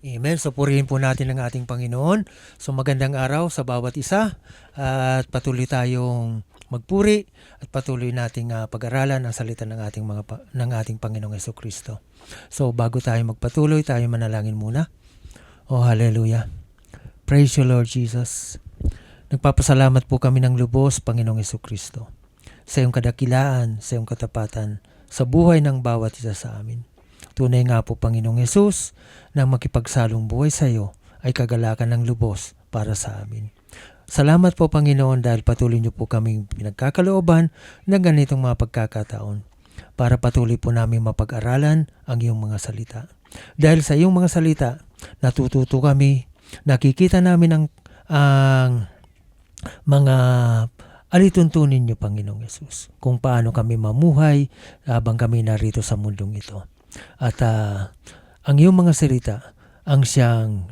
Amen. So purihin po natin ang ating Panginoon. So magandang araw sa bawat isa at patuloy tayong magpuri at patuloy nating pag-aralan ang salita ng ating Panginoong Jesucristo. So bago tayo magpatuloy, tayo manalangin muna. Oh, hallelujah. Praise you, Lord Jesus. Nagpapasalamat po kami ng lubos, Panginoong Jesucristo, sa iyong kadakilaan, sa iyong katapatan, sa buhay ng bawat isa sa amin. Tunay nga po, Panginoong Hesus, na makipagsalong buhay sa iyo ay kagalakan ng lubos para sa amin. Salamat po, Panginoon, dahil patuloy niyo po kaming pinagkakalooban ng ganitong mga pagkakataon para patuloy po namin mapag-aralan ang iyong mga salita. Dahil sa iyong mga salita, natututo kami, nakikita namin ang mga alituntunin niyo, Panginoong Hesus, kung paano kami mamuhay habang kami narito sa mundong ito. At ang iyong mga salita ang siyang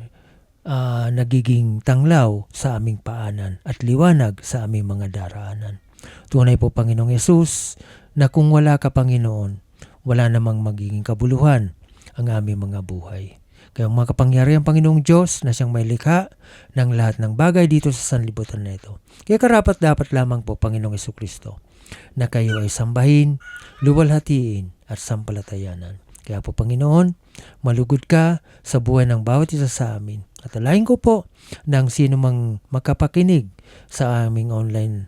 nagiging tanglaw sa aming paanan at liwanag sa aming mga daraanan. Tunay po, Panginoong Hesus, na kung wala ka, Panginoon, wala namang magiging kabuluhan ang aming mga buhay. Kaya mga kapangyarihan, Panginoong Diyos, na siyang may likha ng lahat ng bagay dito sa sanlibutan na ito. Kaya karapat dapat lamang po, Panginoong Jesucristo, na kayo ay sambahin, luwalhatiin at sampalatayanan. Kaya po, Panginoon, malugod ka sa buhay ng bawat isa sa amin. At alain ko po ng sino mang makapakinig sa aming online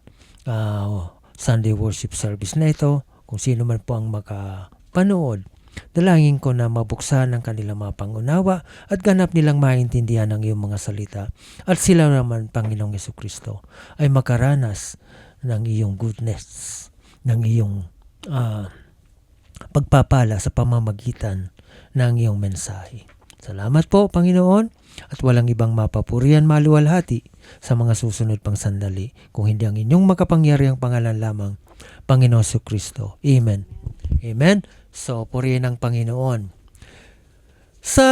Sunday worship service na ito, kung sino man po ang makapanood, dalangin ko na mabuksan ang kanilang mga pangunawa at ganap nilang maintindihan ang iyong mga salita. At sila naman, Panginoong Jesucristo, ay makaranas ng iyong goodness, ng iyong pagpapala sa pamamagitan ng iyong mensahe. Salamat po, Panginoon, at walang ibang mapapurihan maluwalhati sa mga susunod pang sandali, kung hindi ang inyong makapangyarihang pangalan lamang, Panginoon Jesucristo. Amen. Amen. So, purihin ang Panginoon. Sa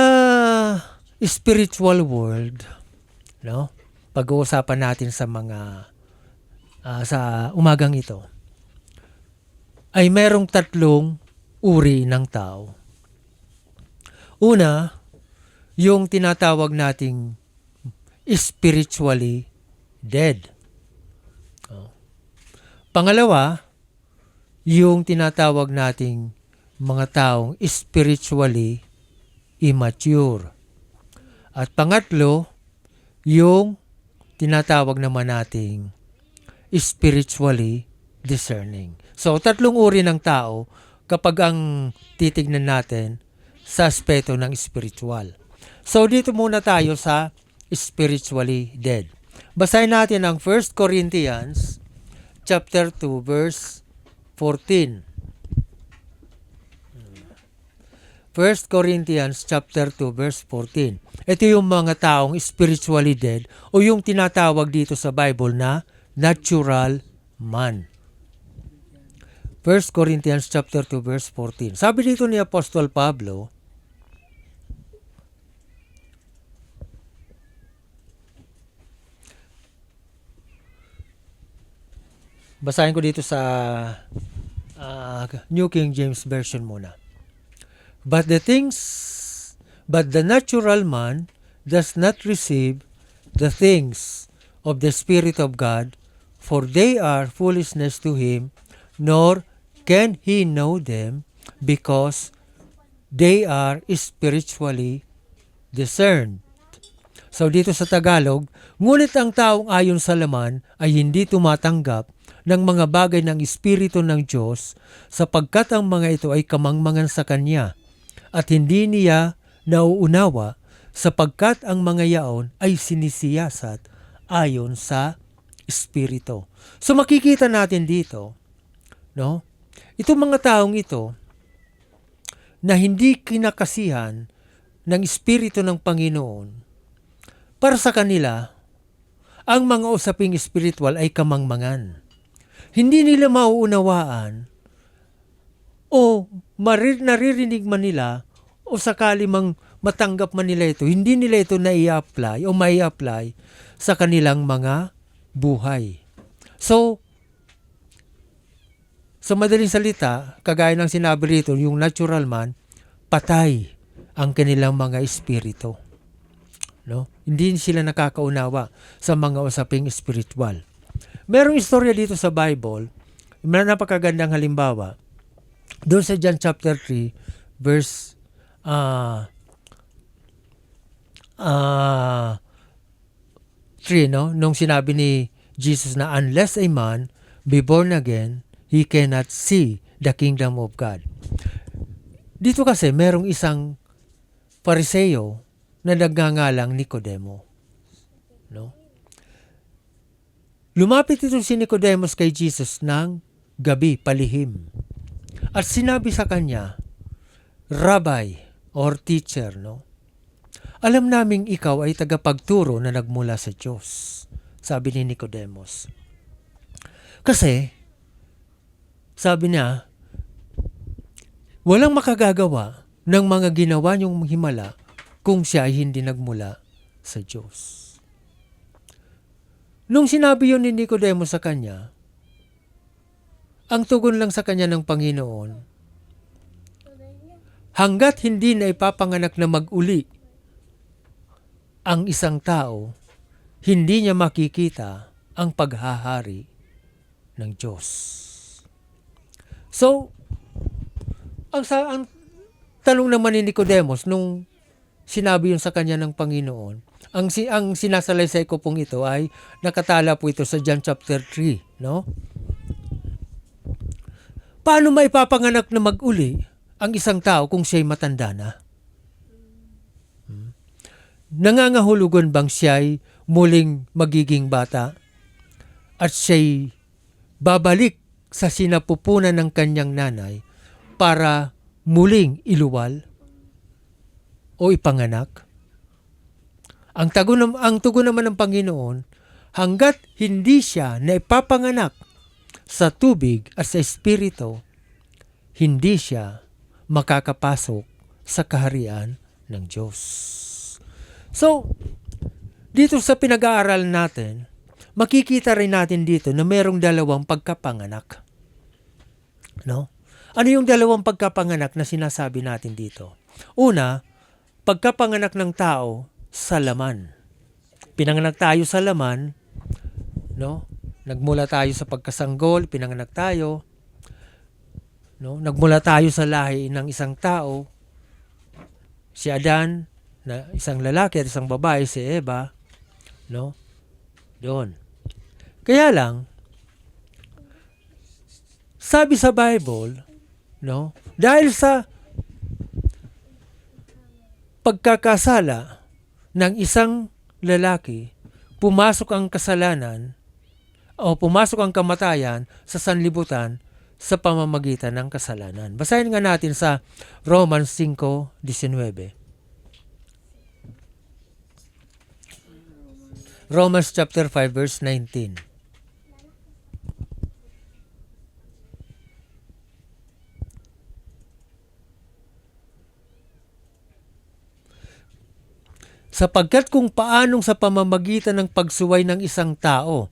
spiritual world, pag-uusapan natin sa sa umagang ito, ay merong tatlong uri ng tao. Una, yung tinatawag nating spiritually dead. Pangalawa, yung tinatawag nating mga taong spiritually immature. At pangatlo, yung tinatawag naman nating spiritually discerning. So, tatlong uri ng tao kapag ang titignan natin sa aspeto ng spiritual. So, dito muna tayo sa spiritually dead. Basahin natin ang 1 Corinthians chapter 2 verse 14. 1 Corinthians chapter 2 verse 14. Ito yung mga taong spiritually dead o yung tinatawag dito sa Bible na natural man. 1 Corinthians chapter 2 verse 14. Sabi dito ni Apostol Pablo, basahin ko dito sa New King James Version muna. But the natural man does not receive the things of the Spirit of God, for they are foolishness to him, nor can he know them, because they are spiritually discerned. So dito sa Tagalog, ngunit ang taong ayon sa laman ay hindi tumatanggap ng mga bagay ng Espiritu ng Diyos, sapagkat ang mga ito ay kamangmangan sa Kanya, at hindi niya nauunawa, sapagkat ang mga yaon ay sinisiyasat ayon sa Espiritu. So makikita natin dito, itong mga taong ito na hindi kinakasihan ng Espiritu ng Panginoon, para sa kanila, ang mga usaping spiritual ay kamangmangan. Hindi nila mauunawaan o naririnig man nila o sakali mang matanggap man nila ito, hindi nila ito nai-apply o mai-apply sa kanilang mga buhay. So, sa madaling salita, kagaya ng sinabi rito, yung natural man, patay ang kanilang mga espiritu. No? Hindi sila nakakaunawa sa mga usaping spiritual. Merong istorya dito sa Bible, may napakagandang halimbawa. Doon sa John chapter 3, verse 3, no? Nung sinabi ni Jesus na unless a man be born again, he cannot see the kingdom of God. Dito kasi merong isang Pariseo na nagngangalang Nicodemo. No? Lumapit itong si Nicodemus kay Jesus ng gabi, palihim. At sinabi sa kanya, Rabbi or teacher, no? Alam naming ikaw ay tagapagturo na nagmula sa Diyos, sabi ni Nicodemus. Kasi, sabi niya, walang makagagawa ng mga ginawa niyong himala kung siya ay hindi nagmula sa Diyos. Nung sinabi yun ni Nicodemus sa kanya, ang tugon lang sa kanya ng Panginoon, hanggat hindi na ipapanganak na mag-uli ang isang tao, hindi niya makikita ang paghahari ng Diyos. So, ang tanong naman ni Nicodemus nung sinabi yun sa kanya ng Panginoon, ang sinasalaysay ko pong ito ay nakatala po ito sa John chapter 3, no? Paano maipapanganak na mag-uli ang isang tao kung siya'y matanda na? Nangangahulugan bang siya'y muling magiging bata at siya'y babalik sa sinapupunan ng kanyang nanay para muling iluwal o ipanganak? Ang tugon naman ng Panginoon, hanggat hindi siya na ipapanganak sa tubig at sa espiritu, hindi siya makakapasok sa kaharian ng Diyos. So, dito sa pinag-aaral natin, makikita rin natin dito na mayroong dalawang pagkapanganak. No? Ano yung dalawang pagkapanganak na sinasabi natin dito? Una, pagkapanganak ng tao sa laman. Pinanganak tayo sa laman, no? Nagmula tayo sa pagkasanggol, pinanganak tayo, no? Nagmula tayo sa lahi ng isang tao, si Adan, na isang lalaki at isang babae, si Eva, no? Doon. Kaya lang, sabi sa Bible, no? Dahil sa pagkakasala ng isang lalaki, pumasok ang kasalanan o pumasok ang kamatayan sa sanlibutan sa pamamagitan ng kasalanan. Basahin nga natin sa Romans 5:19. Romans chapter 5 verse 19. Sapagkat kung paanong sa pamamagitan ng pagsuway ng isang tao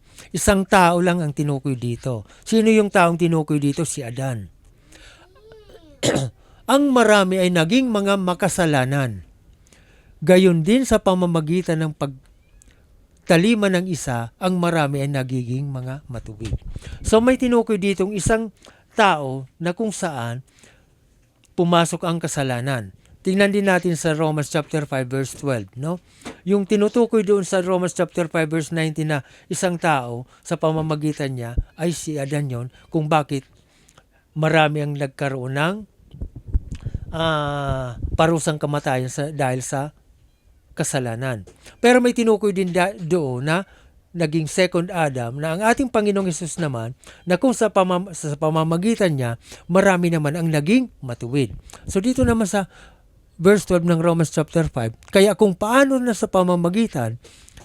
lang ang tinukoy dito. Sino yung taong tinukoy dito? Si Adan. Ang marami ay naging mga makasalanan. Gayon din sa pamamagitan ng pagtalima ng isa, ang marami ay nagiging mga matuwid. So may tinukoy ditong isang tao na kung saan pumasok ang kasalanan. Tingnan din natin sa Romans chapter 5 verse 12, no? Yung tinutukoy doon sa Romans chapter 5 verse 19 na isang tao sa pamamagitan niya ay si Adan yon, kung bakit marami ang nagkaroon ng parusang kamatayan dahil sa kasalanan. Pero may tinukoy din doon na naging second Adam, na ang ating Panginoong Hesus naman, na kung sa pamamagitan niya, marami naman ang naging matuwid. So dito naman sa verse 12 ng Romans chapter 5, kaya kung paano na sa pamamagitan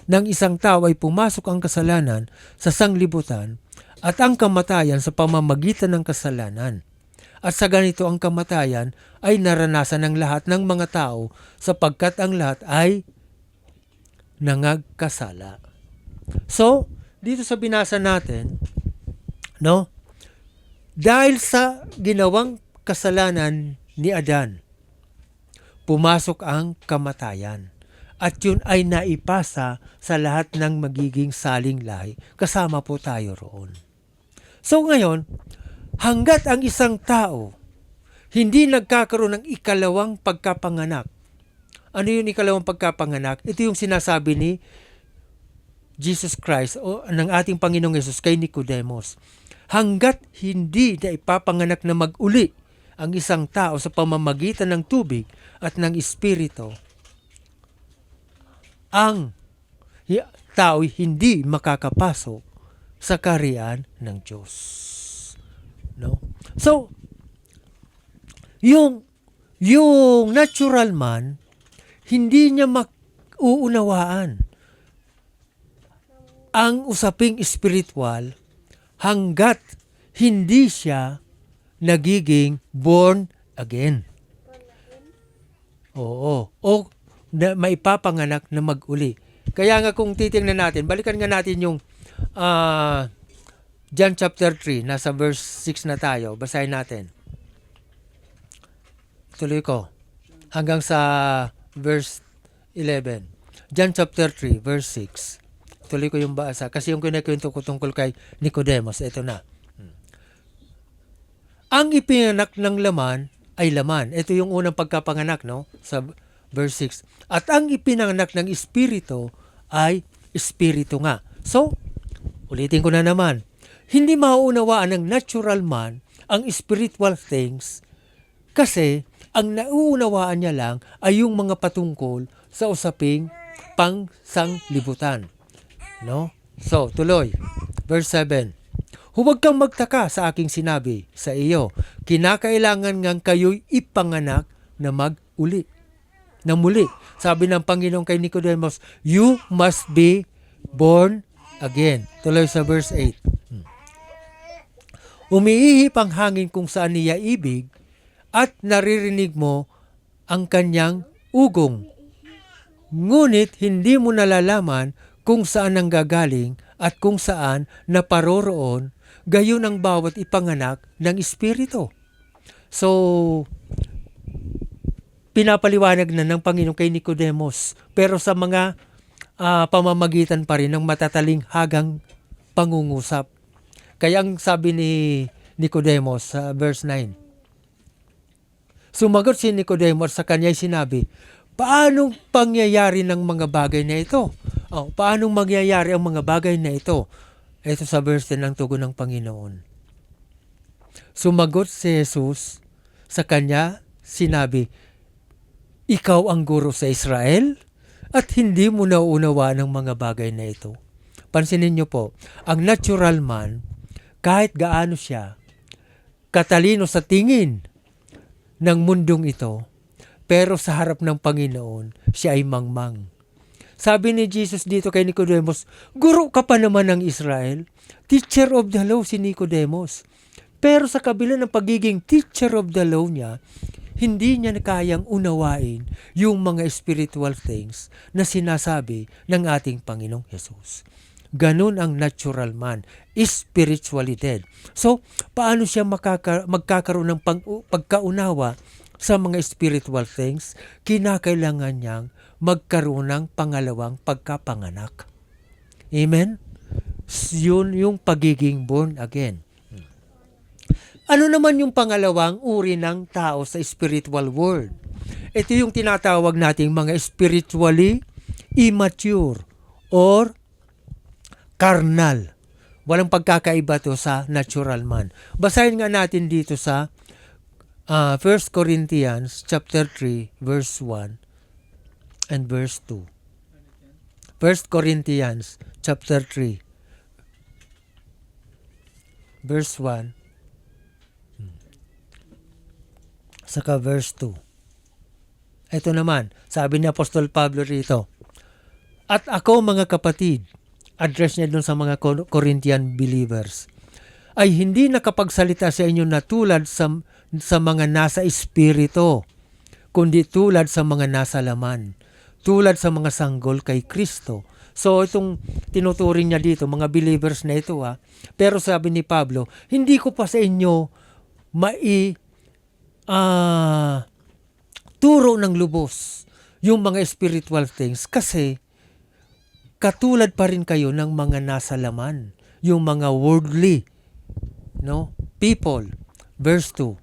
ng isang tao ay pumasok ang kasalanan sa sanglibutan at ang kamatayan sa pamamagitan ng kasalanan. At sa ganito ang kamatayan ay naranasan ng lahat ng mga tao sapagkat ang lahat ay nangagkasala. So, dito sa binasa natin, no? Dahil sa ginawang kasalanan ni Adan, pumasok ang kamatayan. at yun ay naipasa sa lahat ng magiging saling lahi. Kasama po tayo roon. So ngayon, hanggat ang isang tao hindi nagkakaroon ng ikalawang pagkapanganak. Ano yung ikalawang pagkapanganak? Ito yung sinasabi ni Jesus Christ o ng ating Panginoong Yesus kay Nicodemos. Hanggat hindi na ipapanganak na mag-uli ang isang tao sa pamamagitan ng tubig at ng Espiritu, ang tao hindi makakapasok sa kaharian ng Diyos. No? So, yung natural man, hindi niya mauunawaan ang usaping spiritual hanggat hindi siya nagiging born again. Oo. O maipapanganak na mag-uli. Kaya nga kung titingnan natin, balikan nga natin yung John chapter 3, nasa verse 6 na tayo. Basahin natin. Tuloy ko. Hanggang sa verse 11. John chapter 3, verse 6. Tuloy ko yung basa. Kasi yung kinakwento ko tungkol kay Nicodemos, ito na. Ang ipinganak ng laman ay laman. Ito yung unang pagkapanganak, no? Sa verse 6. At ang ipinanganak ng Espiritu ay Espiritu nga. So, ulitin ko na naman. Hindi mauunawaan ng natural man ang spiritual things kasi ang nauunawaan niya lang ay yung mga patungkol sa usaping pangsanglibutan. No? So, tuloy. Verse 7. Huwag kang magtaka sa aking sinabi sa iyo. Kinakailangan ngang kayo'y ipanganak na mag-uli. Na muli. Sabi ng Panginoon kay Nicodemos, you must be born again. Tuloy sa verse 8. Umiihip ang hangin kung saan niya ibig at naririnig mo ang kanyang ugong. Ngunit hindi mo nalalaman kung saan nanggagaling at kung saan naparoroon, gayon ang bawat ipanganak ng Espiritu. So, pinapaliwanag na ng Panginoon kay Nicodemos, pero sa mga pamamagitan pa rin ng matataling hagang pangungusap. Kaya ang sabi ni Nicodemos sa verse 9, sumagot si Nicodemos sa kanya'y sinabi, paanong pangyayari ng mga bagay na ito? Paanong mangyayari ang mga bagay na ito? Ito sa verse 10 ng tugon ng Panginoon. Sumagot si Jesus sa kanya, sinabi, ikaw ang guro sa Israel at hindi mo nauunawa ng mga bagay na ito. Pansinin niyo po, ang natural man, kahit gaano siya katalino sa tingin ng mundong ito, pero sa harap ng Panginoon, siya ay mangmang. Sabi ni Jesus dito kay Nicodemos, guro ka pa naman ng Israel, teacher of the law si Nicodemos. Pero sa kabila ng pagiging teacher of the law niya, hindi niya kayang unawain yung mga spiritual things na sinasabi ng ating Panginoong Jesus. Ganun ang natural man, spiritually dead. So, paano siya magkakaroon ng pagkaunawa sa mga spiritual things? Kinakailangan niyang magkaroon ng pangalawang pagkapanganak. Amen? Yun yung pagiging born again. Ano naman yung pangalawang uri ng tao sa spiritual world? Ito yung tinatawag nating mga spiritually immature or carnal. Walang pagkakaiba to sa natural man. Basahin nga natin dito sa 1 Corinthians chapter 3 verse 1 and verse 2. 1 Corinthians chapter 3 verse 1 saka verse 2. Ito naman, sabi ni Apostol Pablo rito, at ako mga kapatid, address niya dun sa mga Corinthian believers, ay hindi nakapagsalita sa inyo na tulad sa mga nasa espiritu, kundi tulad sa mga nasa laman, tulad sa mga sanggol kay Kristo. So itong tinuturing niya dito, mga believers na ito pero sabi ni Pablo, hindi ko pa sa inyo turo ng lubos yung mga spiritual things kasi katulad pa rin kayo ng mga nasa laman, yung mga worldly, no, people. Verse 2.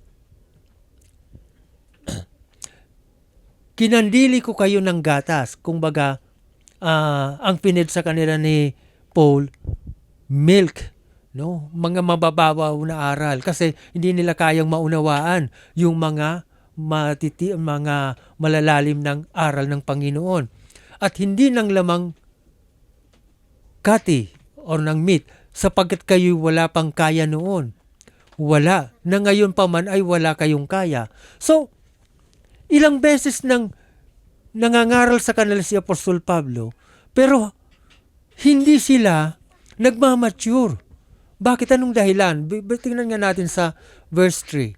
Kinandili ko kayo ng gatas. Kumbaga, ang pinid sa kanila ni Paul, milk, no? Mga mabababaw na aral kasi hindi nila kayang maunawaan yung mga mga malalalim ng aral ng Panginoon. At hindi ng lamang kati or ng meat sapagkat kayo wala pang kaya noon. Wala. Na ngayon pa man ay wala kayong kaya. So, ilang beses nang nangangaral sa kanila si Apostol Pablo, pero hindi sila nagmamature. Bakit? Anong dahilan? Tingnan nga natin sa verse 3.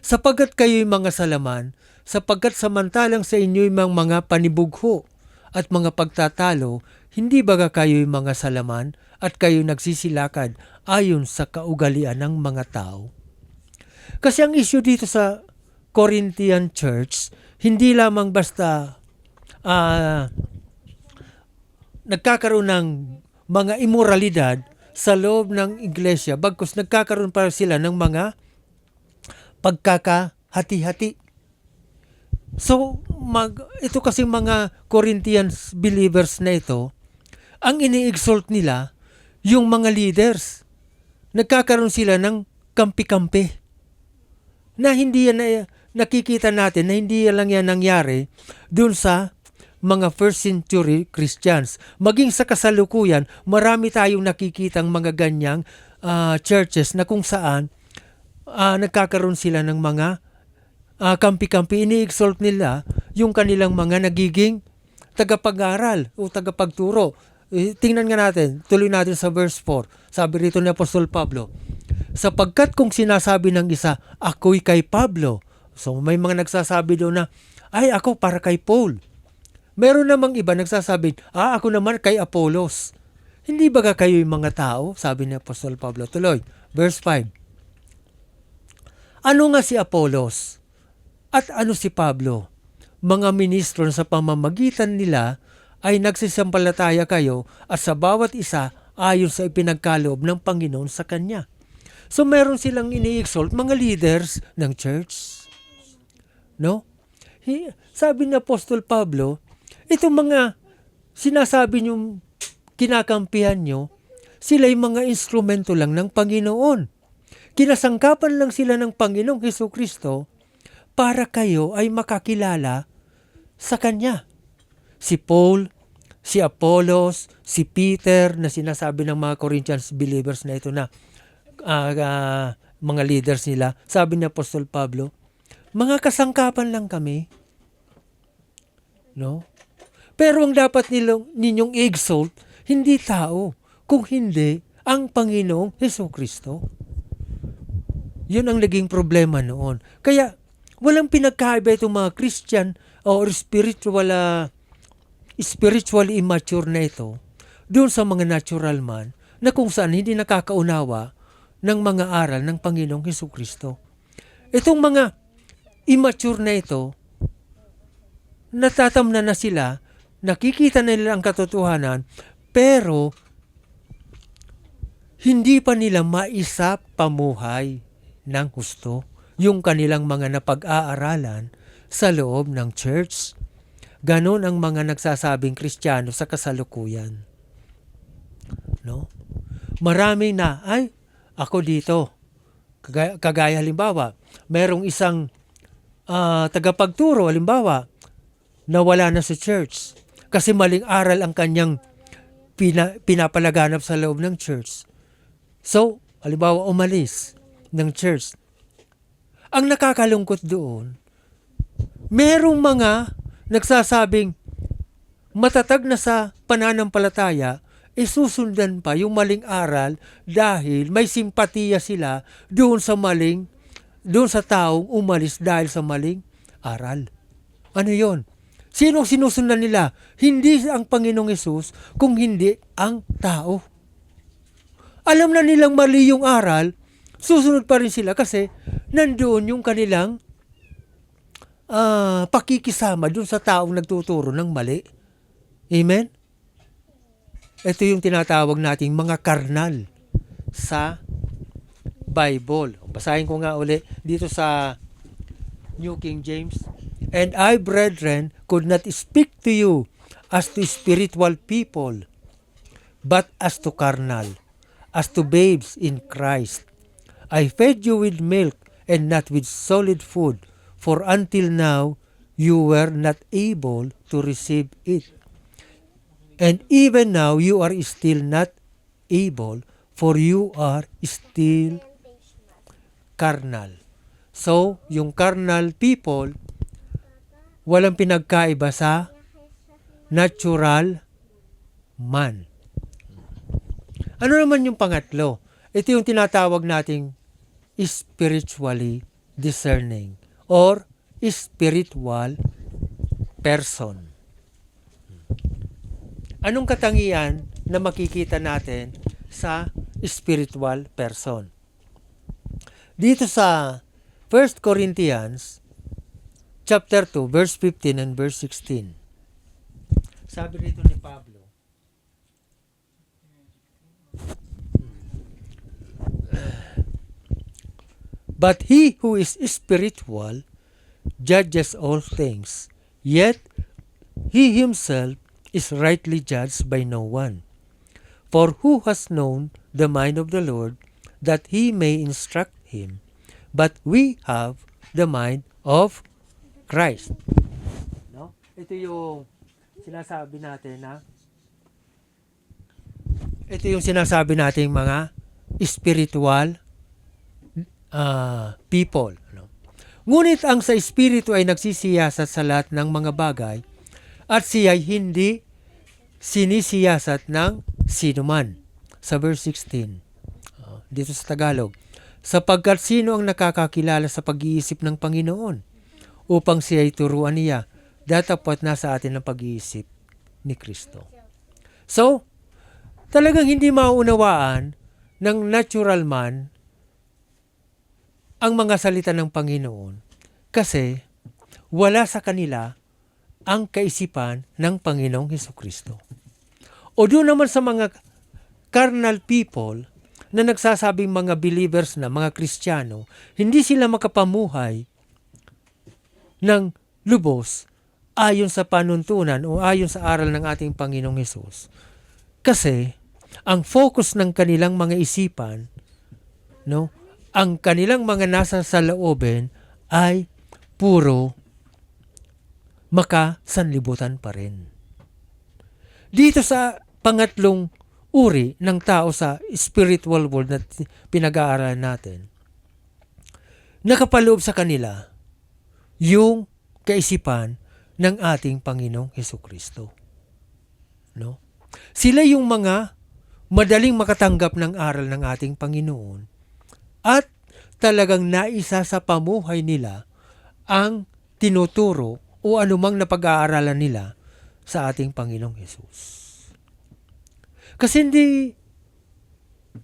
Sapagkat kayo'y mga salaman, sapagkat samantalang sa inyo'y mga panibugho at mga pagtatalo, hindi baga kayo'y mga salaman at kayo'y nagsisilakad ayon sa kaugalian ng mga tao? Kasi ang issue dito sa Corinthian Church, hindi lamang basta nagkakaroon ng mga immoralidad sa loob ng iglesia, bagkus nagkakaroon pa sila ng mga pagkakahati-hati. So, ito kasi mga Corinthians believers na ito, ang ini-exalt nila yung mga leaders. Nagkakaroon sila ng kampi-kampi na hindi yan nakikita natin na hindi lang yan nangyari dun sa mga first century Christians. Maging sa kasalukuyan, marami tayong nakikitang mga ganyang churches na kung saan nagkakaroon sila ng mga kampi-kampi. Ini-exalt nila yung kanilang mga nagiging tagapag-aral o tagapagturo. Tingnan nga natin, tuloy natin sa verse 4. Sabi rito ni Apostol Pablo, sapagkat kung sinasabi ng isa, ako'y kay Pablo. So may mga nagsasabi doon na, ay ako para kay Paul. Meron namang iba nagsasabi, ako naman kay Apollos. Hindi ba kayo yung mga tao? Sabi ni Apostol Pablo. Tuloy, verse 5. Ano nga si Apollos? At ano si Pablo? Mga ministro sa pamamagitan nila ay nagsisampalataya kayo at sa bawat isa ayon sa ipinagkaloob ng Panginoon sa Kanya. So meron silang ini-exalt mga leaders ng church. No? Sabi ni Apostol Pablo, itong mga sinasabi niyong kinakampihan niyo, sila'y mga instrumento lang ng Panginoon. Kinasangkapan lang sila ng Panginoong Hesukristo para kayo ay makakilala sa Kanya. Si Paul, si Apollos, si Peter na sinasabi ng mga Corinthians believers na ito na mga leaders nila, sabi ni Apostol Pablo, mga kasangkapan lang kami. No? Pero ang dapat ninyong i-exalt, hindi tao, kung hindi ang Panginoong Hesukristo. Yun ang naging problema noon. Kaya walang pinagkaiba itong mga Christian or spiritually immature na ito doon sa mga natural man na kung saan hindi nakakaunawa ng mga aral ng Panginoong Hesukristo. Itong mga immature na ito, natatamnan na sila, nakikita na nila ang katotohanan, pero hindi pa nila maisa pamuhay ng husto yung kanilang mga napag-aaralan sa loob ng church. Ganon ang mga nagsasabing Kristiyano sa kasalukuyan. No? Maraming na, ay, ako dito. Kagaya halimbawa, merong isang tagapagturo, halimbawa, nawala na sa church kasi maling aral ang kanyang pinapalaganap sa loob ng church. So, halimbawa, umalis ng church. Ang nakakalungkot doon, merong mga nagsasabing matatag na sa pananampalataya, susundan pa yung maling aral dahil may simpatiya sila doon sa taong umalis dahil sa maling aral. Ano yon? Sino sinusundan nila? Hindi ang Panginoong Hesus, kung hindi ang tao. Alam na nilang mali yung aral, susunod pa rin sila kasi nandoon yung kanilang pakikisama dun sa taong nagtuturo ng mali. Amen? Ito yung tinatawag nating mga karnal sa Bible. Basahin ko nga uli dito sa New King James. And I, brethren, could not speak to you as to spiritual people, but as to carnal, as to babes in Christ. I fed you with milk and not with solid food, for until now you were not able to receive it. And even now you are still not able, for you are still carnal. So, yung carnal people, walang pinagkaiba sa natural man. Ano naman yung pangatlo? Ito yung tinatawag nating spiritually discerning or spiritual person. Anong katangian na makikita natin sa spiritual person? Dito sa 1 Corinthians chapter 2 verse 15 and verse 16. Sabi rito ni Pablo, but he who is spiritual judges all things, yet he himself is rightly judged by no one. For who has known the mind of the Lord, that he may instruct him? But we have the mind of Christ. No? Ito yung sinasabi natin na ito yung sinasabi nating mga spiritual people. No? Ngunit ang sa espiritu ay nagsisiyasat sa lahat ng mga bagay at siya ay hindi sinisiyasat ng sinuman. Sa verse 16, dito sa Tagalog, sapagkat sino ang nakakakilala sa pag-iisip ng Panginoon upang siya ay turuan niya, datapat na sa atin ang pag-iisip ni Kristo. So, talagang hindi mauunawaan ng natural man ang mga salita ng Panginoon kasi wala sa kanila ang kaisipan ng Panginoong Hesukristo. O doon naman sa mga carnal people na nagsasabing mga believers na, mga Kristiyano, hindi sila makapamuhay ng lubos ayon sa panuntunan o ayon sa aral ng ating Panginoong Hesus. Kasi ang focus ng kanilang mga isipan, no, ang kanilang mga nasa saloobin ay puro makasanlibutan pa rin. Dito sa pangatlong uri ng tao sa spiritual world na pinag-aaralan natin, nakapaloob sa kanila yung kaisipan ng ating Panginoong Hesukristo. No? Sila yung mga madaling makatanggap ng aral ng ating Panginoon at talagang naisa sa pamuhay nila ang tinuturo o anumang napag-aaralan nila sa ating Panginoong Hesus. Kasi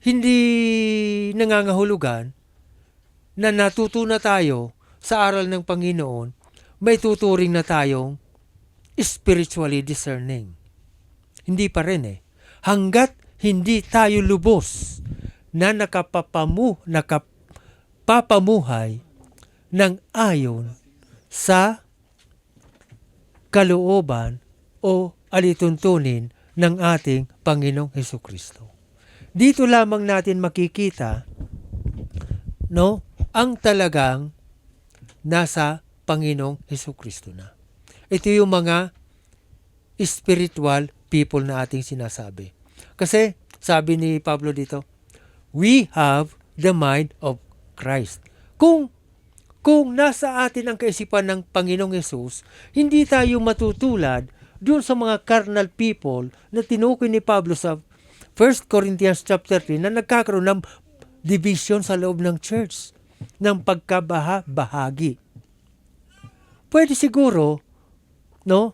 hindi nangangahulugan na natuto na tayo sa aral ng Panginoon, may tuturing na tayong spiritually discerning. Hindi pa rin eh. Hanggat hindi tayo lubos na nakapapamuhay ng ayon sa kalooban o alituntunin ng ating Panginoong Hesukristo. Dito lamang natin makikita, no, ang talagang nasa Panginoong Hesukristo na. Ito yung mga spiritual people na ating sinasabi. Kasi sabi ni Pablo dito, we have the mind of Christ. Kung nasa atin ang kaisipan ng Panginoong Hesus, hindi tayo matutulad doon sa mga carnal people na tinukoy ni Pablo sa 1 Corinthians chapter 3 na nagkakaroon ng division sa loob ng church, ng pagkabahagi. Pwede siguro, no?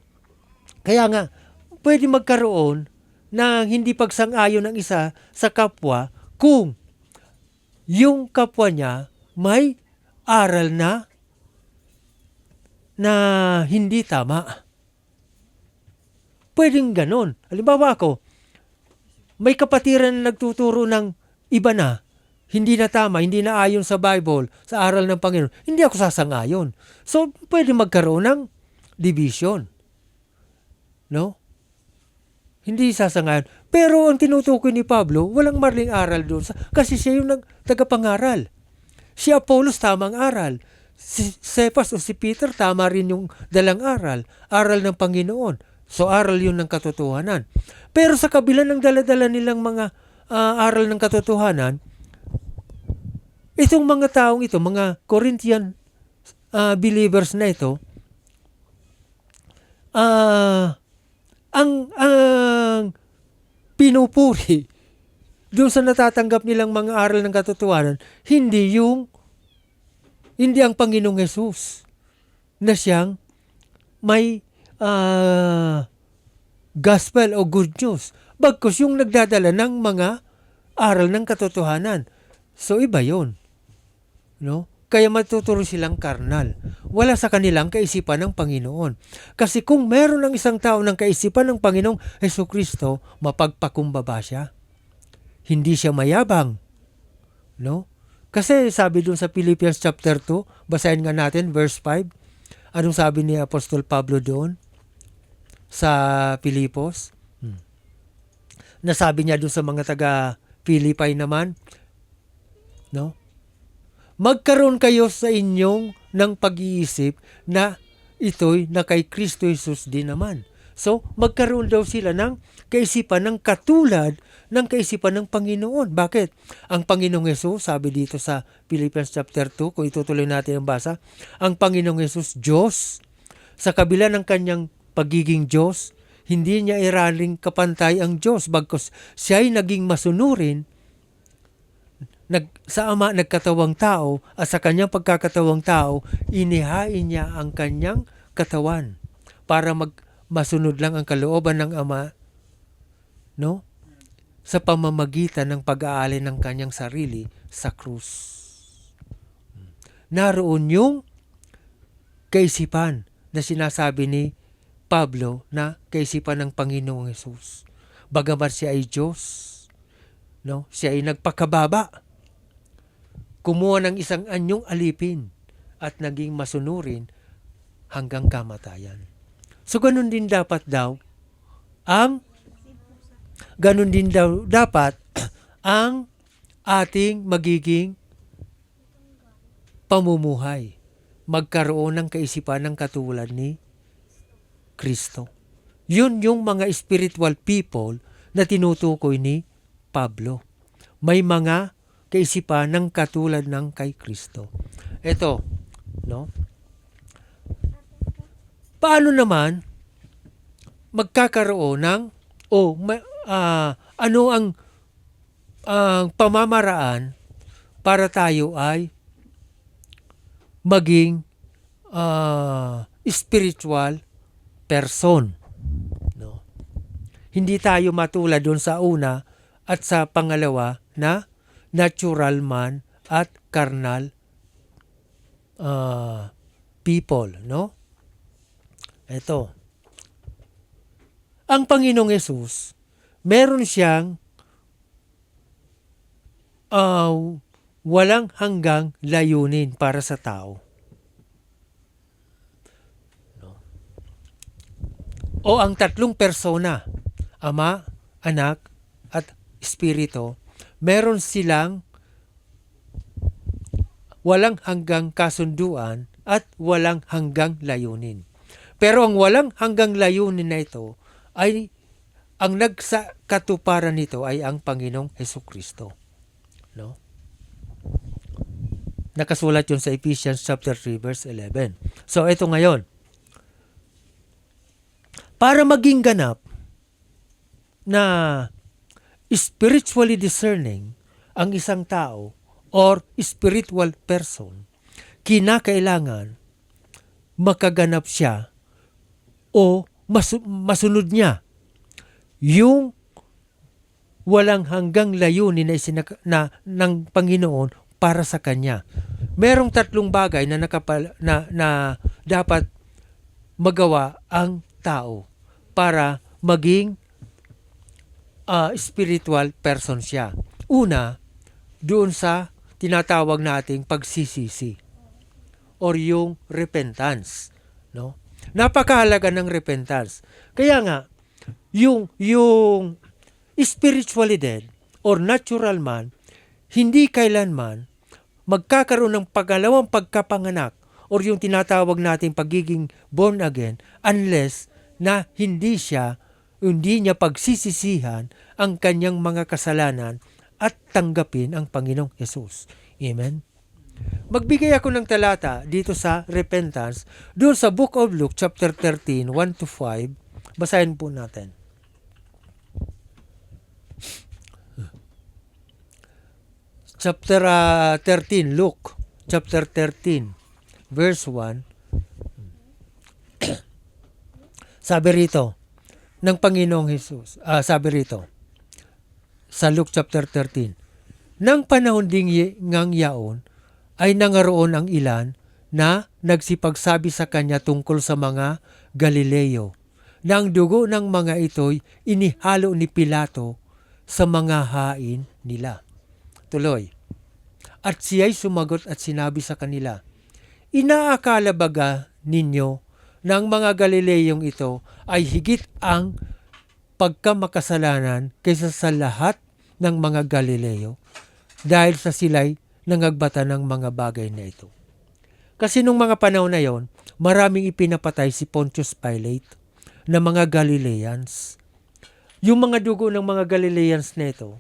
Kaya nga, pwede magkaroon ng hindi pagsang-ayon ng isa sa kapwa kung yung kapwa niya may aral na na hindi tama. Pwedeng ganon. Halimbawa ako, may kapatiran na nagtuturo ng iba na, hindi na tama, hindi na ayon sa Bible, sa aral ng Panginoon. Hindi ako sasangayon. So, pwede magkaroon ng division. No? Hindi sasangayon. Pero ang tinutukoy ni Pablo, walang maling aral doon. Kasi siya yung tagapangaral. Si Apollos, tamang aral. Si Cephas o si Peter, tama rin yung dalang aral. Aral ng Panginoon. So, aral yun ng katotohanan. Pero sa kabila ng daladala nilang mga aral ng katotohanan, itong mga taong ito, mga Corinthian believers na ito, ang pinupuri doon sa natatanggap nilang mga aral ng katotohanan, hindi ang Panginoong Hesus na siyang may gospel o good news. Bagkus yung nagdadala ng mga aral ng katotohanan. So iba yun. No? Kaya matuturo silang karnal. Wala sa kanilang kaisipan ng Panginoon. Kasi kung meron ng isang tao ng kaisipan ng Panginoong Hesukristo, mapagpakumbaba siya. Hindi siya mayabang. No? Kasi sabi dun sa Philippians chapter 2, basahin nga natin verse 5. Anong sabi ni Apostol Pablo doon sa Pilipos? Nasabi niya doon sa mga taga Pilipay naman, no? Magkaroon kayo sa inyong ng pag-iisip na ito'y na kay Kristo Jesus din naman. So, magkaroon daw sila ng kaisipan ng katulad ng kaisipan ng Panginoon. Bakit? Ang Panginoong Hesus, sabi dito sa Philippians chapter 2, kung itutuloy natin ang basa, ang Panginoong Hesus, Diyos, sa kabila ng kanyang pagiging Diyos, hindi niya iraling kapantay ang Diyos, bagkus siya'y naging masunurin, sa Ama nagkatawang tao, at sa kanyang pagkakatawang tao, inihain niya ang kanyang katawan para masunod lang ang kalooban ng Ama, no? Sa pamamagitan ng pag-aalay ng kanyang sarili sa krus. Naroon yung kaisipan na sinasabi ni Pablo na kaisipan ng Panginoong Hesus. Bagamat siya ay Diyos, no? Siya ay nagpakababa. Kumuha ng isang anyong alipin at naging masunurin hanggang kamatayan. So ganun din dapat ang ating magiging pamumuhay. Magkaroon ng kaisipan ng katulad ni Kristo. Yun yung mga spiritual people na tinutukoy ni Pablo. May mga kaisipan ng katulad ng kay Kristo. Ito, no? Paano naman magkakaroon ng ano ang pamamaraan para tayo ay maging spiritual person, no? Hindi tayo matulad doon sa una at sa pangalawa na natural man at carnal people, no? Ito. Ang Panginoong Hesus, meron siyang walang hanggang layunin para sa tao. No? O ang tatlong persona, Ama, Anak, at Espiritu, meron silang walang hanggang kasunduan at walang hanggang layunin. Pero ang walang hanggang layunin na ito ay ang nagsakatuparan nito ay ang Panginoong Hesukristo. No? Nakasulat yun sa Ephesians chapter 3 verse 11. So ito ngayon. Para maging ganap na spiritually discerning ang isang tao or spiritual person, kinakailangan makaganap siya o masunod niya yung walang hanggang layunin na ng Panginoon para sa kanya. Merong tatlong bagay na dapat magawa ang tao para maging spiritual person siya. Una, doon sa tinatawag nating pagsisisi or yung repentance, no? Napakahalaga ng repentance. Kaya nga yung spiritually dead or natural man hindi kailanman magkakaroon ng pangalawang pagkapanganak or yung tinatawag nating pagiging born again unless na hindi niya pagsisisihan ang kanyang mga kasalanan at tanggapin ang Panginoong Yesus. Amen? Magbigay ako ng talata dito sa repentance doon sa Book of Luke chapter 13, 1-5. Basahin po natin. Chapter 13, Luke chapter 13, verse 1. Sabi rito ng Panginoong Hesus, sabi rito sa Luke chapter 13, nang panahon ding ngang yaon ay nangaroon ang ilan na nagsipagsabi sa kanya tungkol sa mga Galileo, na ang dugo ng mga ito'y inihalo ni Pilato sa mga hain nila. Tuloy. At siya'y sumagot at sinabi sa kanila, inaakala baga ninyo na ang mga Galileyong ito ay higit ang pagkamakasalanan kaysa sa lahat ng mga Galileo dahil sa sila'y nangagbata ng mga bagay na ito. Kasi nung mga panahon na yon, maraming ipinapatay si Pontius Pilate na mga Galileans. Yung mga dugo ng mga Galileans na ito,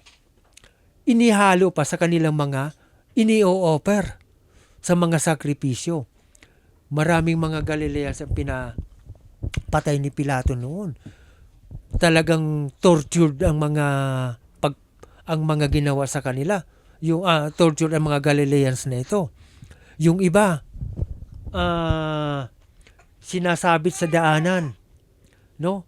inihalo pa sa kanilang mga ini-o-offer sa mga sakripisyo. Maraming mga Galileans ang pinapatay ni Pilato noon. Talagang tortured ang mga ginawa sa kanila. Yung tortured ang mga Galileans na ito. Yung iba sinasabit sa daanan, no?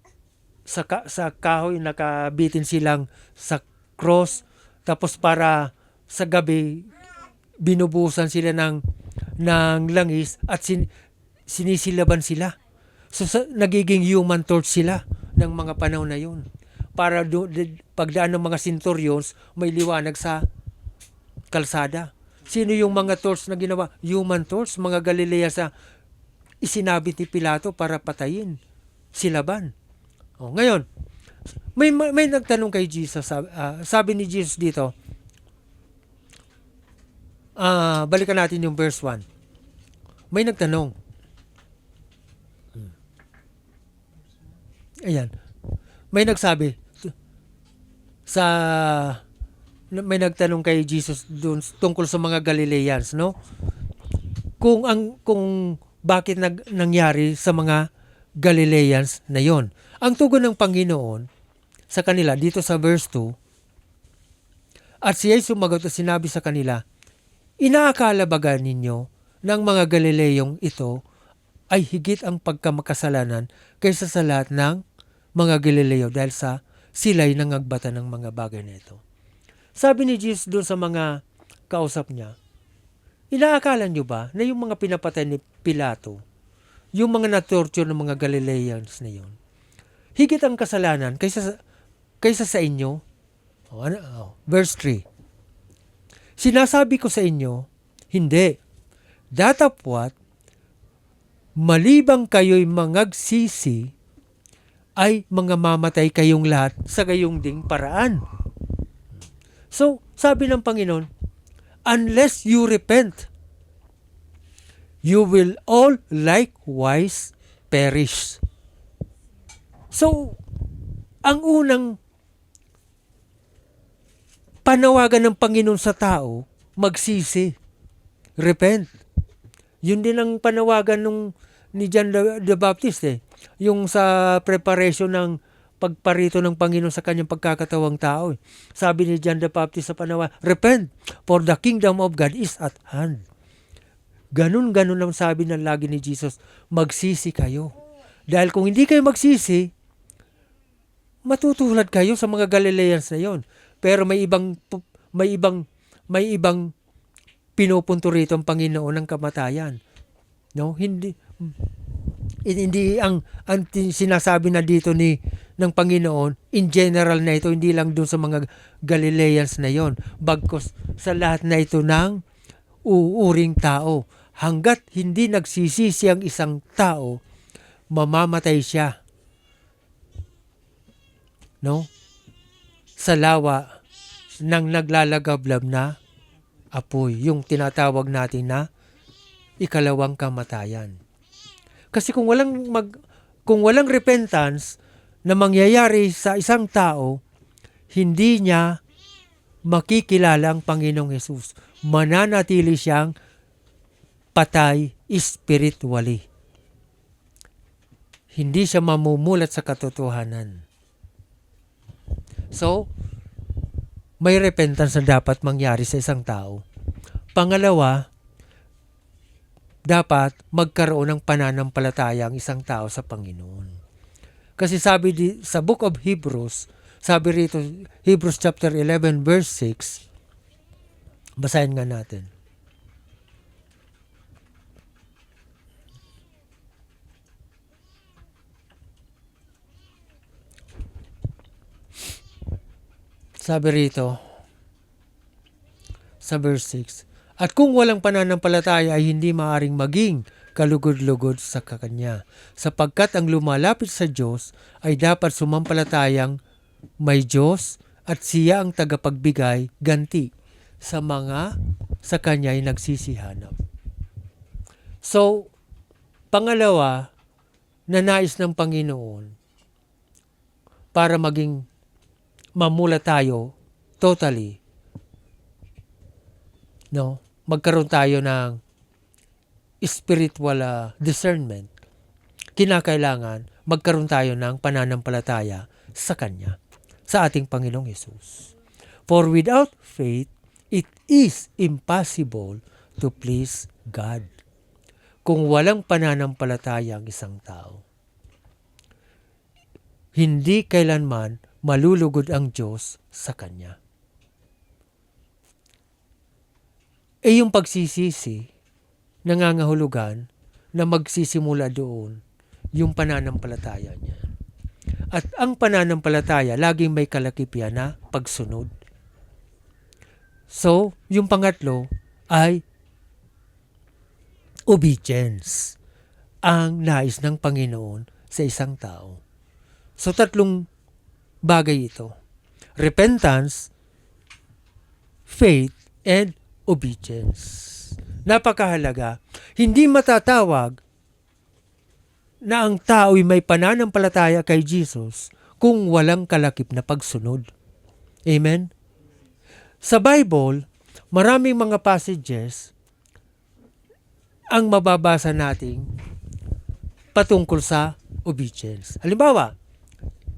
Sa kahoy nakabitin silang sa cross, tapos para sa gabi binubusan sila ng langis at sinisilaban sila. So nagiging human torch sila ng mga panahon na yun. Para pagdaan ng mga centurions, may liwanag sa kalsada. Sino yung mga torch na ginawa? Human torch, mga Galilea sa isinabit ni Pilato para patayin, silaban. Ngayon, may nagtanong kay Jesus, sabi ni Jesus dito, balikan natin yung verse 1. May nagtanong. Ayan. May nagsabi may nagtanong kay Jesus doon tungkol sa mga Galileans, no? Kung bakit nangyari sa mga Galileans na yon. Ang tugon ng Panginoon sa kanila dito sa verse 2, at siya'y sumagot at sinabi sa kanila, inaakala baga ninyo ng mga Galileyong ito ay higit ang pagkamakasalanan kaysa sa lahat ng mga Galileo dahil sa sila'y nangagbata ng mga bagay na ito. Sabi ni Jesus doon sa mga kausap niya, inaakala nyo ba na yung mga pinapatay ni Pilato, yung mga na-torture ng mga Galileans na yun, higit ang kasalanan kaysa sa inyo? Verse 3. Sinasabi ko sa inyo, hindi. Datapwat, malibang kayo'y mangagsisi, ay mga mamatay kayong lahat sa gayong ding paraan. So, sabi ng Panginoon, unless you repent, you will all likewise perish. So, ang unang panawagan ng Panginoon sa tao, magsisi, repent. Yun din ang panawagan ni John the Baptist yung sa preparation ng pagparito ng Panginoon sa kanyang pagkakatawang tao. Sabi ni John the Baptist sa panawagan, repent, for the kingdom of God is at hand. Ganun ang sabi ng lagi ni Jesus, magsisi kayo. Dahil kung hindi kayo magsisi, matutulad kayo sa mga Galileans na yon. Pero may ibang pinupunto rito ang Panginoon ng kamatayan. No, hindi hindi sinasabi na dito ng Panginoon, in general na ito, hindi lang doon sa mga Galileans na yon, bagkus sa lahat na ito ng uuring tao. Hanggat hindi nagsisisi ang isang tao, mamamatay siya. No? Sa lawa ng naglalagablab na apoy, yung tinatawag natin na ikalawang kamatayan. Kasi kung walang repentance na mangyayari sa isang tao, hindi niya makikilala ang Panginoong Hesus. Mananatili siyang patay spiritually. Hindi siya mamumulat sa katotohanan. So, may repentance na dapat mangyari sa isang tao. Pangalawa, dapat magkaroon ng pananampalataya ang isang tao sa Panginoon. Kasi sabi sa Book of Hebrews, sabi rito, Hebrews chapter 11 verse 6, basahin nga natin. Sabi rito, sa verse 6, at kung walang pananampalataya ay hindi maaring maging kalugod-lugod sa Kanya, sapagkat ang lumalapit sa Diyos ay dapat sumampalatayang may Diyos at siya ang tagapagbigay ganti sa mga sa Kanya ay nagsisihanap. So, pangalawa, na nais ng Panginoon para maging mamula tayo totally, no? Magkaroon tayo ng spiritual discernment. Kinakailangan magkaroon tayo ng pananampalataya sa Kanya, sa ating Panginoong Hesus. For without faith, it is impossible to please God. Kung walang pananampalataya ang isang tao, hindi kailanman malulugod ang Diyos sa Kanya. Yung pagsisisi, nangangahulugan na magsisimula doon yung pananampalataya niya. At ang pananampalataya, laging may kalakipyan na pagsunod. So, yung pangatlo ay obedience, ang nais ng Panginoon sa isang tao. So, tatlong bagay ito. Repentance, faith, and obedience. Napakahalaga. Hindi matatawag na ang tao'y may pananampalataya kay Jesus kung walang kalakip na pagsunod. Amen? Sa Bible, maraming mga passages ang mababasa nating patungkol sa obedience. Halimbawa,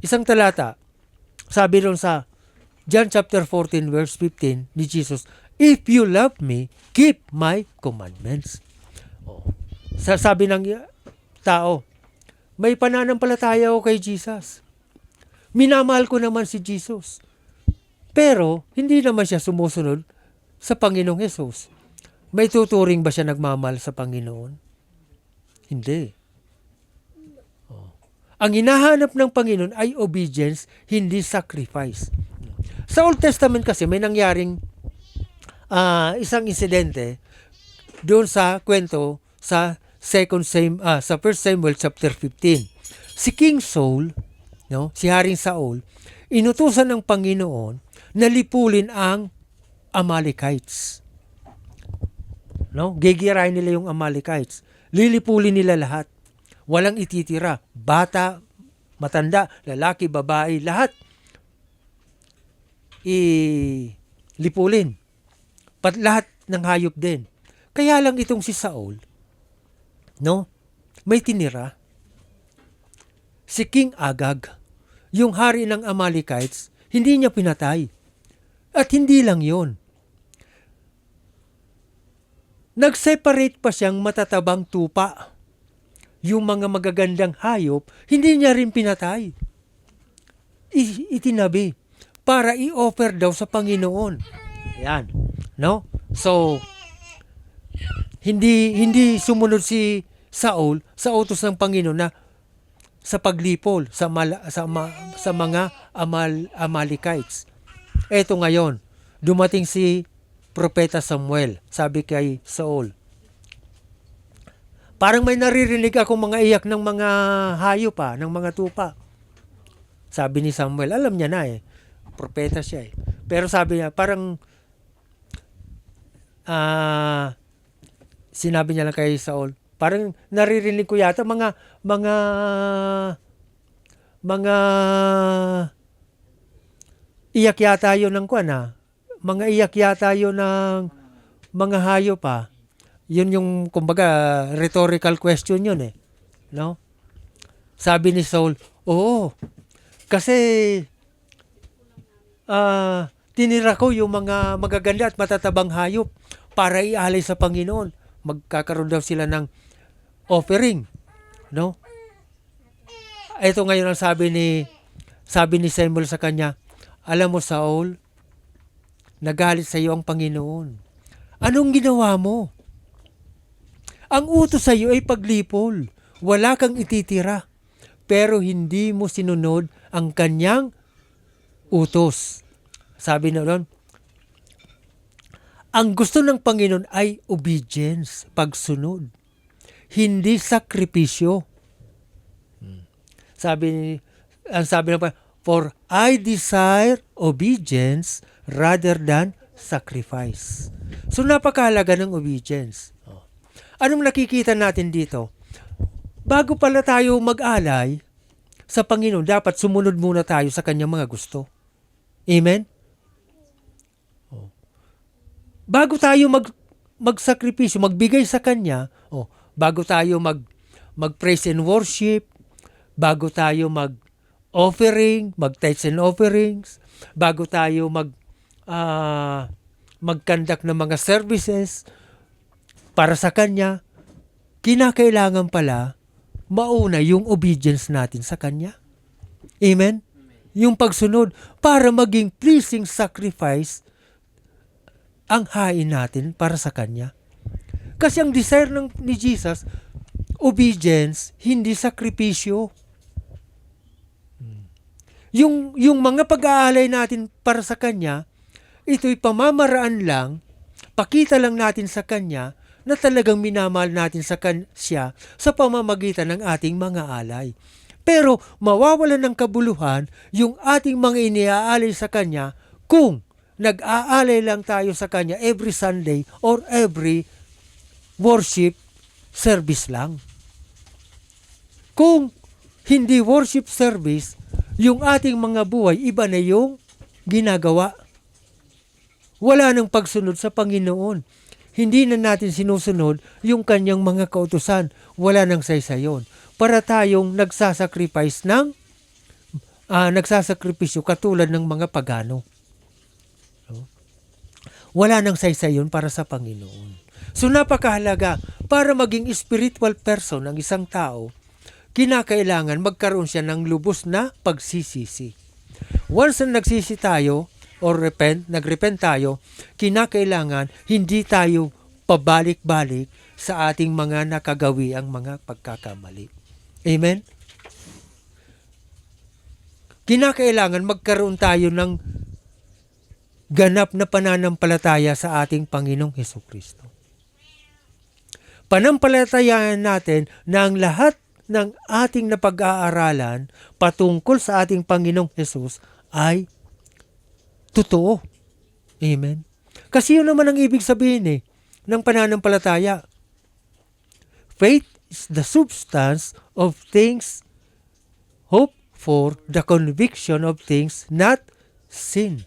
isang talata, sabi doon sa John chapter 14 verse 15 ni Jesus, if you love me, keep my commandments. Sabi ng tao, may pananampalataya ako kay Jesus. Minamahal ko naman si Jesus. Pero, hindi naman siya sumusunod sa Panginoong Hesus. May tuturing ba siya nagmamahal sa Panginoon? Hindi. Ang hinahanap ng Panginoon ay obedience, hindi sacrifice. Sa Old Testament kasi may nangyaring isang insidente doon sa kwento sa 1 Samuel chapter 15. Si King Saul, no, si Haring Saul, inutusan ng Panginoon na lipulin ang Amalekites. No, gigirahin nila yung Amalekites. Lilipulin nila lahat. Walang ititira. Bata, matanda, lalaki, babae, lahat lipulin. Lahat ng hayop din. Kaya lang itong si Saul, no, may tinira. Si King Agag, yung hari ng Amalekites, hindi niya pinatay. At hindi lang yun. Nag-separate pa siyang matatabang tupa. Yung mga magagandang hayop, hindi niya rin pinatay. Itinabi para i-offer daw sa Panginoon. Ayan. No? So, hindi sumunod si Saul sa utos ng Panginoon na sa paglipol sa mga Amalekites. Eto ngayon, dumating si Propeta Samuel. Sabi kay Saul, parang may naririnig akong mga iyak ng mga hayop ng mga tupa. Sabi ni Samuel, alam niya na propeta siya Pero sabi niya, parang sinabi niya lang kay Saul, parang naririnig ko yata mga iyak yata yun ng mga iyak yata yun ng mga hayop Yun yung, kumbaga, rhetorical question yun no? Sabi ni Saul, oo, kasi tinira ko yung mga magaganda at matatabang hayop para ialay sa Panginoon. Magkakaroon daw sila ng offering, no? Ito ngayon ang sabi ni Samuel sa kanya, alam mo Saul, nagalit sa iyo ang Panginoon. Anong ginawa mo? Ang utos sa iyo ay paglipol. Wala kang ititira. Pero hindi mo sinunod ang kanyang utos. Sabi na doon, ang gusto ng Panginoon ay obedience, pagsunod. Hindi sakripisyo. Sabi ng Panginoon, for I desire obedience rather than sacrifice. So napakahalaga ng obedience. Anong nakikita natin dito? Bago pala tayo mag-alay sa Panginoon, dapat sumunod muna tayo sa kanyang mga gusto. Amen? Bago tayo magsakripisyo, magbigay sa kanya, bago tayo mag-praise and worship, bago tayo mag-offering, mag-tithes and offerings, bago tayo mag-conduct ng mga services para sa kanya, kinakailangan pala mauna yung obedience natin sa kanya. Amen? Yung pagsunod para maging pleasing sacrifice ang hain natin para sa kanya. Kasi ang desire ni Jesus, obedience, hindi sakripisyo. Yung mga pag-aalay natin para sa kanya, ito'y pamamaraan lang, pakita lang natin sa kanya na talagang minamahal natin siya sa pamamagitan ng ating mga alay. Pero mawawalan ng kabuluhan yung ating mga iniaalay sa kanya kung nag-aalay lang tayo sa kanya every Sunday or every worship service lang. Kung hindi worship service, yung ating mga buhay, iba na yung ginagawa. Wala nang pagsunod sa Panginoon. Hindi na natin sinusunod yung kanyang mga kautusan. Wala nang saysayon. Para tayong nagsasakripisyo katulad ng mga pagano. Wala nang saysayon para sa Panginoon. So napakahalaga, para maging spiritual person ng isang tao, kinakailangan magkaroon siya ng lubos na pagsisisi. Once na nagsisi tayo, or nagrepent tayo, kinakailangan hindi tayo pabalik-balik sa ating mga nakagawiang mga pagkakamali. Amen? Kinakailangan magkaroon tayo ng ganap na pananampalataya sa ating Panginoong Hesukristo. Panampalatayaan natin na ang lahat ng ating napag-aaralan patungkol sa ating Panginoong Hesus ay totoo. Amen? Kasi yun naman ang ibig sabihin ng pananampalataya. Faith is the substance of things hoped for, the conviction of things not seen.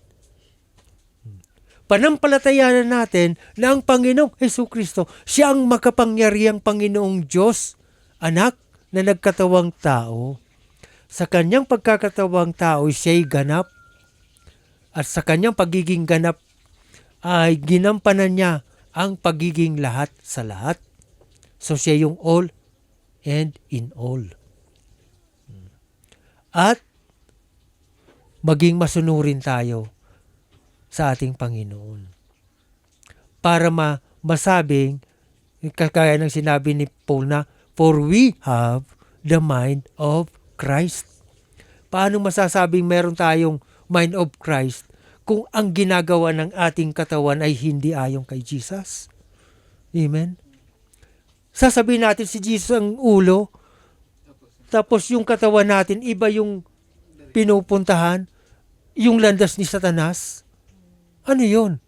Panampalatayaan natin na ang Panginoong Hesukristo, siya ang makapangyarihang Panginoong Diyos, anak na nagkatawang tao. Sa kanyang pagkakatawang tao, siya'y ganap. At sa kanyang pagiging ganap ay ginampanan niya ang pagiging lahat sa lahat. So siya yung all and in all. At maging masunurin tayo sa ating Panginoon. Para masabing, kaya ng sinabi ni Paul na, For we have the mind of Christ. Paano masasabing meron tayong mind of Christ kung ang ginagawa ng ating katawan ay hindi ayon kay Jesus? Amen? Sasabihin natin si Jesus ang ulo, tapos yung katawan natin, iba yung pinupuntahan, yung landas ni Satanas. Ano yun?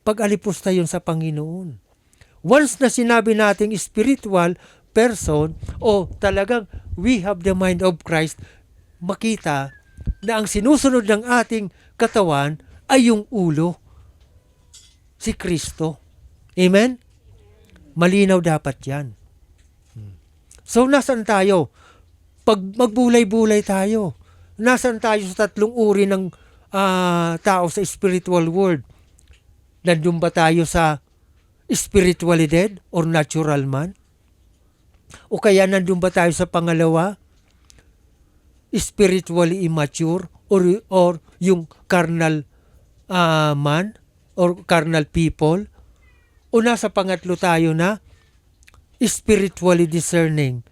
Pag-alipusta yun sa Panginoon. Once na sinabi nating spiritual person o talagang we have the mind of Christ, makita na ang sinusunod ng ating katawan ay yung ulo, si Kristo. Amen? Malinaw dapat yan. So, nasaan tayo? Pag magbulay-bulay tayo, nasaan tayo sa tatlong uri ng tao sa spiritual world? Nandun ba tayo sa spiritually dead or natural man? O kaya nandun ba tayo sa pangalawa? Spiritually immature or yung carnal man or carnal people? O nasa pangatlo tayo na spiritually discerning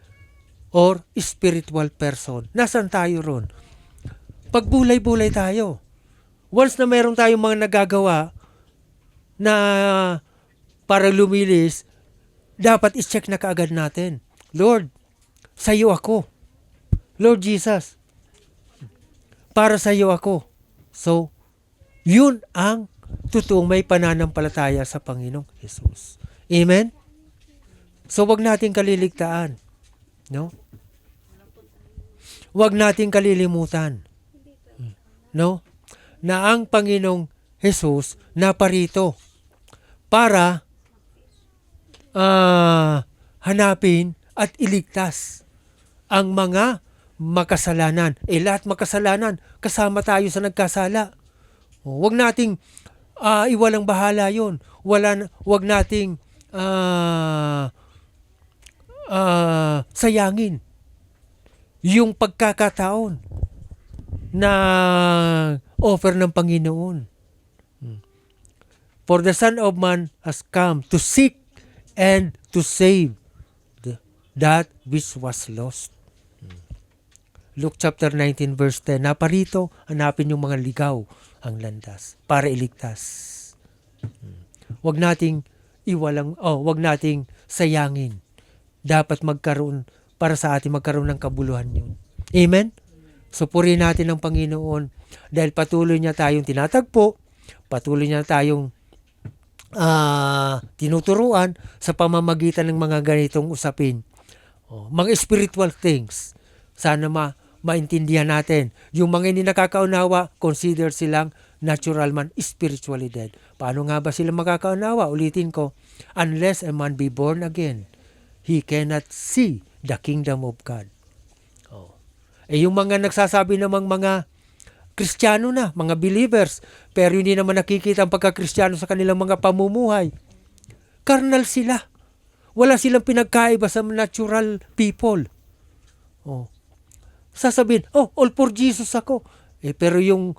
or spiritual person? Nasaan tayo ron? Pagbulay-bulay tayo. Once na meron tayong mga nagagawa na para lumilis, dapat i-check na kaagad natin. Lord, sa iyo ako. Lord Jesus, para sa iyo ako. So, yun ang totoong may pananampalataya sa Panginoong Jesus. Amen? So, wag nating kaliligtaan. No? Wag nating kalilimutan. No? Na ang Panginoong Jesus naparito para hanapin at iligtas ang mga makasalanan. Lahat makasalanan, kasama tayo sa nagkasala. Huwag nating iwalang bahala yun. Huwag nating sayangin yung pagkakataon na offer ng Panginoon. For the Son of Man has come to seek and to save that which was lost. Luke chapter 19 verse 10. Naparito, hanapin yung mga ligaw ang landas para iligtas. Huwag nating huwag nating sayangin. Dapat magkaroon, para sa atin magkaroon ng kabuluhan yun. Amen? So purihin natin ang Panginoon dahil patuloy niya tayong tinatagpo, patuloy niya tayong tinuturuan sa pamamagitan ng mga ganitong usapin. Mga spiritual things. Sana maintindihan natin. Yung mga hindi nakakaunawa, consider silang natural man, spiritually dead. Paano nga ba sila makakaunawa? Ulitin ko, unless a man be born again, he cannot see the kingdom of God. Yung mga nagsasabi namang mga Kristiyano na, mga believers, pero hindi naman nakikita ang pagka-Kristiyano sa kanilang mga pamumuhay. Carnal sila. Wala silang pinagkaiba sa natural people. Sasabihin, all for Jesus ako. Pero yung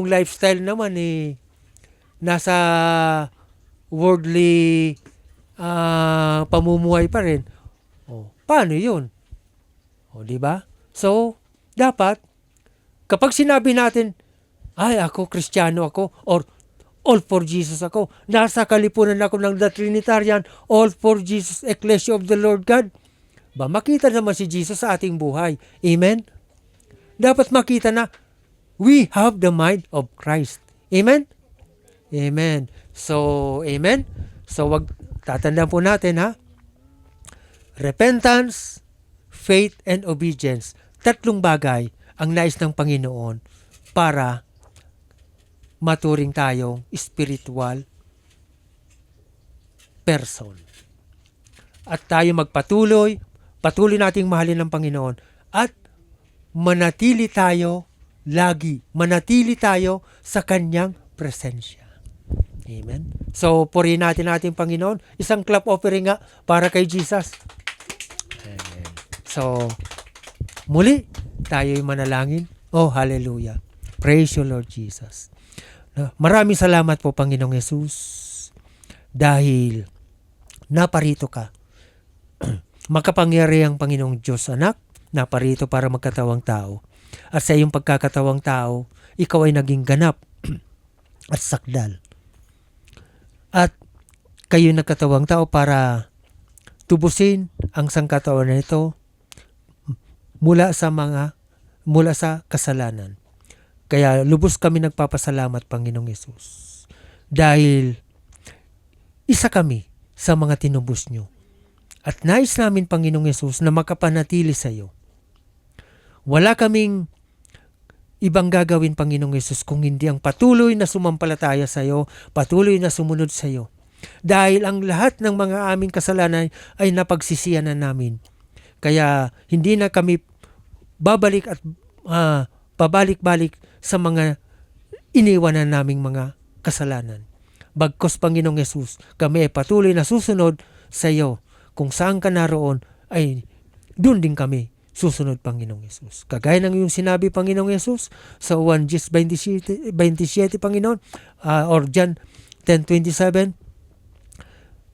lifestyle naman nasa worldly pamumuhay pa rin. Paano yun? Di ba? So, dapat kapag sinabi natin, ako, Kristiyano ako, or all for Jesus ako, nasa kalipunan ako ng The Trinitarian, all for Jesus, Ecclesia of the Lord God, makita naman si Jesus sa ating buhay. Amen? Dapat makita na we have the mind of Christ. Amen? Amen. So, amen? So, tatandaan po natin, repentance, faith, and obedience. Tatlong bagay ang nais ng Panginoon para maturing tayong spiritual person. At tayo patuloy nating mahalin ng Panginoon at manatili tayo sa Kanyang presensya. Amen. So, purihin natin ating Panginoon. Isang clap offering nga para kay Jesus. Amen. So, muli, tayo'y manalangin. Hallelujah. Praise you, Lord Jesus. Maraming salamat po, Panginoong Jesus, dahil naparito ka makapangyarihang Panginoong Diyos, anak, na parito para magkatawang tao. At sa iyong pagkakatawang tao, ikaw ay naging ganap at sakdal. At kayo nagkatawang tao para tubusin ang sangkatawan na ito mula sa kasalanan. Kaya lubos kami nagpapasalamat, Panginoong Yesus. Dahil isa kami sa mga tinubos nyo. At nais namin, Panginoong Yesus, na makapanatili sa iyo. Wala kaming ibang gagawin, Panginoong Yesus, kung hindi ang patuloy na sumampalataya sa iyo, patuloy na sumunod sa iyo. Dahil ang lahat ng mga aming kasalanan ay napagsisiyanan namin. Kaya hindi na kami babalik at pabalik-balik sa mga iniwanan naming mga kasalanan. Bagkus, Panginoong Yesus, kami ay patuloy na susunod sa iyo. Kung saan ka naroon, ay doon din kami susunod, Panginoong Yesus. Kagaya ng iyong sinabi, Panginoong Yesus, sa Juan 10:27, Panginoon, or John 10:27,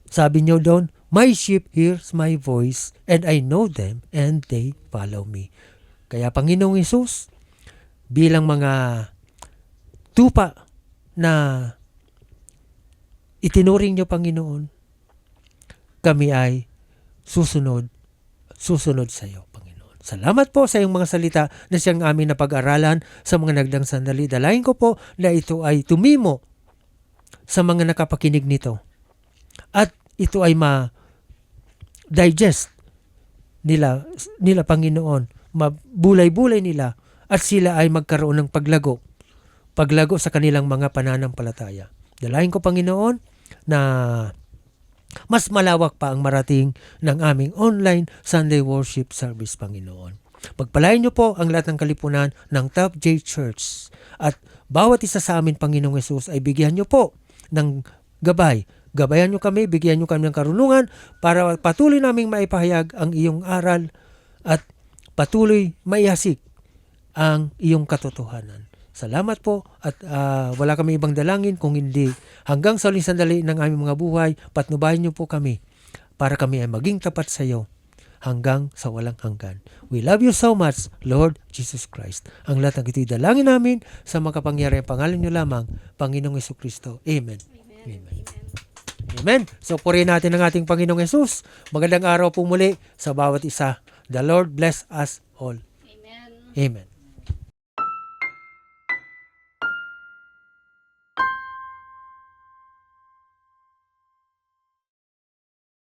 sabi niyo doon, my sheep hears my voice, and I know them, and they follow me. Kaya, Panginoong Yesus, bilang mga tupa na itinuring niyo, Panginoon, kami ay susunod sa iyo, Panginoon. Salamat po sa iyong mga salita na siyang amin na pag-aralan sa mga nagdang sandali. Dalayan ko po na ito ay tumimo sa mga nakapakinig nito. At ito ay ma-digest nila, Panginoon, mabulay-bulay nila, at sila ay magkaroon ng paglago sa kanilang mga pananampalataya. Dalayan ko, Panginoon, na mas malawak pa ang marating ng aming online Sunday worship service, Panginoon. Pagpalain niyo po ang lahat ng kalipunan ng Top J Church, at bawat isa sa amin, Panginoong Yesus, ay bigyan niyo po ng gabay. Gabayan niyo kami, bigyan niyo kami ng karunungan para patuloy naming maipahayag ang iyong aral at patuloy maihasik ang iyong katotohanan. Salamat po, at wala kami ibang dalangin kung hindi hanggang sa huling sandali ng aming mga buhay, patnubayan niyo po kami para kami ay maging tapat sa iyo hanggang sa walang hanggan. We love you so much, Lord Jesus Christ. Ang lahat ng ito'y dalangin namin sa makapangyarihang pangalan niyo lamang, Panginoong Jesucristo. Amen. Amen. Amen. So purihin natin ang ating Panginoong Yesus. Magandang araw po muli sa bawat isa. The Lord bless us all. Amen. Amen.